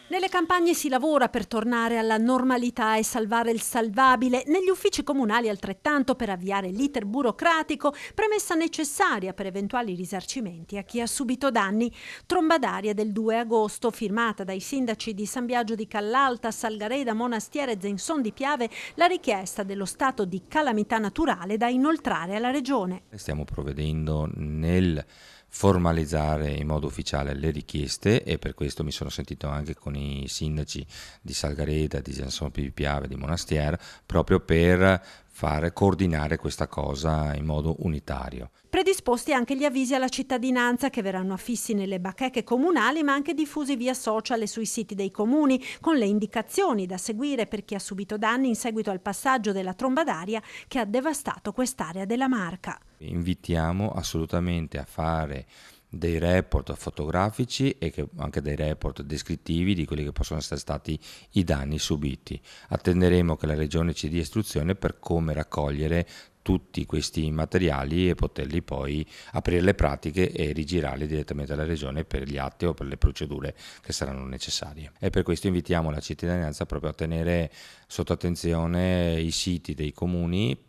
Nelle campagne si lavora per tornare alla normalità e salvare il salvabile, negli uffici comunali altrettanto per avviare l'iter burocratico, premessa necessaria per eventuali risarcimenti a chi ha subito danni. Tromba d'aria del 2 agosto, firmata dai sindaci di San Biagio di Callalta, Salgareda, Monastiere e Zenson di Piave, la richiesta dello stato di calamità naturale da inoltrare alla Regione. Stiamo provvedendo nel formalizzare in modo ufficiale le richieste e per questo mi sono sentito anche con i sindaci di Salgareda, di Zenson di Piave, di Monastiere, proprio per coordinare questa cosa in modo unitario. Predisposti anche gli avvisi alla cittadinanza che verranno affissi nelle bacheche comunali ma anche diffusi via social e sui siti dei comuni con le indicazioni da seguire per chi ha subito danni in seguito al passaggio della tromba d'aria che ha devastato quest'area della Marca. Invitiamo assolutamente a fare dei report fotografici e anche dei report descrittivi di quelli che possono essere stati i danni subiti. Attenderemo che la Regione ci dia istruzione per come raccogliere tutti questi materiali e poterli poi aprire le pratiche e rigirarli direttamente alla Regione per gli atti o per le procedure che saranno necessarie. E per questo invitiamo la cittadinanza proprio a tenere sotto attenzione i siti dei comuni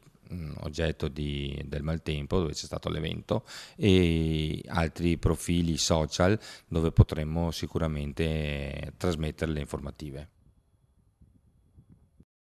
oggetto del maltempo dove c'è stato l'evento e altri profili social dove potremmo sicuramente trasmettere le informative.